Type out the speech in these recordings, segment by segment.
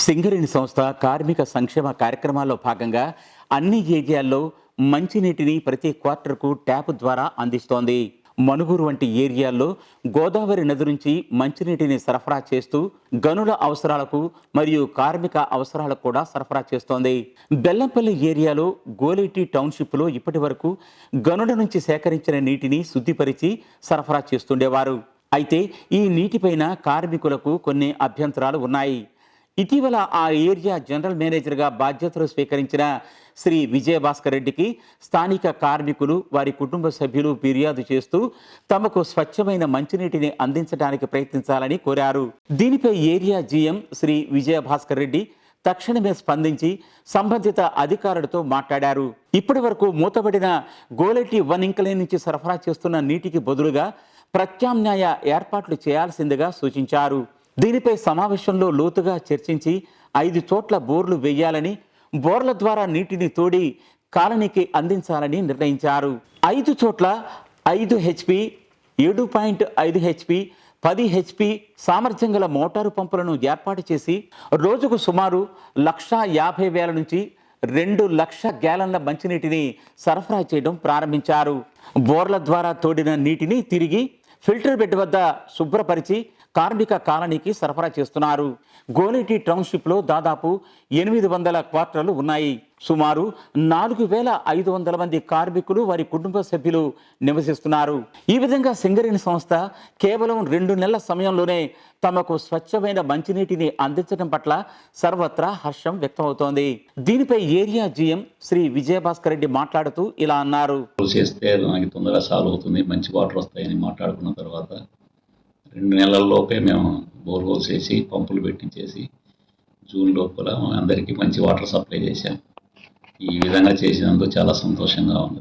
సింగరేణి సంస్థ కార్మిక సంక్షేమ కార్యక్రమాల్లో భాగంగా అన్ని ఏరియాల్లో మంచినీటిని ప్రతి క్వార్టర్కు ట్యాప్ ద్వారా అందిస్తోంది. మనుగురు వంటి ఏరియాల్లో గోదావరి నది నుంచి మంచినీటిని సరఫరా చేస్తూ గనుల అవసరాలకు మరియు కార్మిక అవసరాలకు కూడా సరఫరా చేస్తోంది. బెల్లంపల్లి ఏరియాలో గోలేటి టౌన్షిప్లో ఇప్పటి వరకు గనుల నుంచి సేకరించిన నీటిని శుద్ధిపరిచి సరఫరా చేస్తుండేవారు. అయితే ఈ నీటిపైన కార్మికులకు కొన్ని అభ్యంతరాలు ఉన్నాయి. ఇటీవల ఆ ఏరియా జనరల్ మేనేజర్గా బాధ్యతలు స్వీకరించిన శ్రీ విజయభాస్కర్ రెడ్డికి స్థానిక కార్మికులు వారి కుటుంబ సభ్యులు ఫిర్యాదు చేస్తూ తమకు స్వచ్ఛమైన మంచినీటిని అందించడానికి ప్రయత్నించాలని కోరారు. దీనిపై ఏరియా జీఎం శ్రీ విజయభాస్కర్ రెడ్డి తక్షణమే స్పందించి సంబంధిత అధికారులతో మాట్లాడారు. ఇప్పటి వరకు మూతబడిన గోలేటి 1 ఇంక్లైన్ నుంచి సరఫరా చేస్తున్న నీటికి బదులుగా ప్రత్యామ్నాయ ఏర్పాట్లు చేయాల్సిందిగా సూచించారు. దీనిపై సమావేశంలో లోతుగా చర్చించి 5 చోట్ల బోర్లు వేయాలని, బోర్ల ద్వారా నీటిని తోడి కాలనీకి అందించాలని నిర్ణయించారు. 5 చోట్ల 5 HP, 7.5 HP, 10 HP సామర్థ్యం గల మోటారు పంపులను ఏర్పాటు చేసి రోజుకు సుమారు 1,50,000 నుంచి 2,00,000 గ్యాలన్ల మంచినీటిని సరఫరా చేయడం ప్రారంభించారు. బోర్ల ద్వారా తోడిన నీటిని తిరిగి ఫిల్టర్ బెడ్ వద్ద శుభ్రపరిచి కార్మిక కాలనీకి సరఫరా చేస్తున్నారు. గోలేటి టౌన్షిప్లో దాదాపు 800 క్వార్టర్లు ఉన్నాయి. సుమారు 4,500 మంది కార్మికులు వారి కుటుంబ సభ్యులు నివసిస్తున్నారు. ఈ విధంగా సింగరేణి సంస్థ కేవలం 2 నెలల సమయంలోనే తమకు స్వచ్ఛమైన మంచినీటిని అందించడం పట్ల సర్వత్రా హర్షం వ్యక్తమవుతోంది. దీనిపై ఏరియా జీఎం శ్రీ విజయభాస్కర్ రెడ్డి మాట్లాడుతూ ఇలా అన్నారు. చేస్తే నాకు తొందరగా సాల్వ్ అవుతుంది, మంచి వాటర్ వస్తాయని మాట్లాడుకున్న తర్వాత 2 నెలల్లోపే మేము బోర్హోల్స్ వేసి పంపులు పెట్టించేసి జూన్ లోపల అందరికీ మంచి వాటర్ సప్లై చేశాం. ఈ విధంగా చేసినందుకు చాలా సంతోషంగా ఉంది.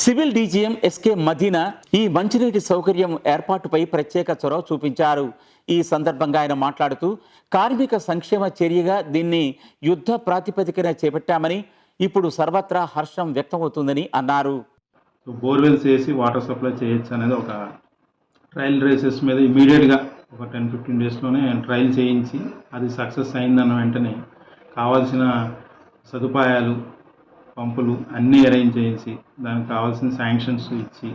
సివిల్ డీజీఎం ఎస్కే మదీనా ఈ మంచినీటి సౌకర్యం ఏర్పాటుపై ప్రత్యేక చొరవ చూపించారు. ఈ సందర్భంగా ఆయన మాట్లాడుతూ కార్మిక సంక్షేమ చర్యగా దీన్ని యుద్ధ ప్రాతిపదికన చేపట్టామని, ఇప్పుడు సర్వత్రా హర్షం వ్యక్తమవుతుందని అన్నారు. బోర్వెల్స్ వేసి వాటర్ సప్లై చేయొచ్చు అనేది ఒక ట్రయల్ రేసెస్ మీద ఇమీడియట్గా ఒక 10-15 డేస్లోనే ట్రయల్ చేయించి అది సక్సెస్ అయిందన్న వెంటనే కావాల్సిన సదుపాయాలు, పంపులు అన్నీ అరేంజ్ చేయించి దానికి కావాల్సిన శాంక్షన్స్ ఇచ్చి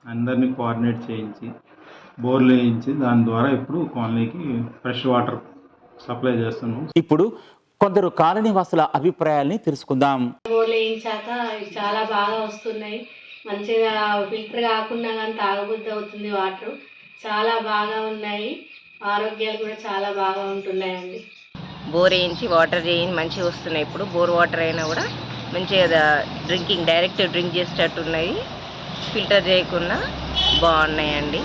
అందరినీ కోఆర్డినేట్ చేయించి బోర్లు వేయించి దాని ద్వారా ఇప్పుడు కాలనీకి ఫ్రెష్ వాటర్ సప్లై చేస్తున్నాం. ఇప్పుడు కొందరు కాలనీ వాసుల అభిప్రాయాల్ని తెలుసుకుందాం. బోర్లు వేయించాక చాలా బాగా వస్తున్నాయి, మంచిగా ఫిల్టర్ కాకుండా కానీ తాగబుద్ధి అవుతుంది. వాటర్ చాలా బాగా ఉన్నాయి, ఆరోగ్యాలు కూడా చాలా బాగా ఉంటున్నాయండి. బోర్ వేయించి వాటర్ చేయించి మంచిగా వస్తున్నాయి. ఇప్పుడు బోర్ వాటర్ అయినా కూడా మంచిగా డైరెక్ట్ డ్రింక్ చేసేటట్టు ఉన్నాయి, ఫిల్టర్ చేయకుండా బాగున్నాయండి.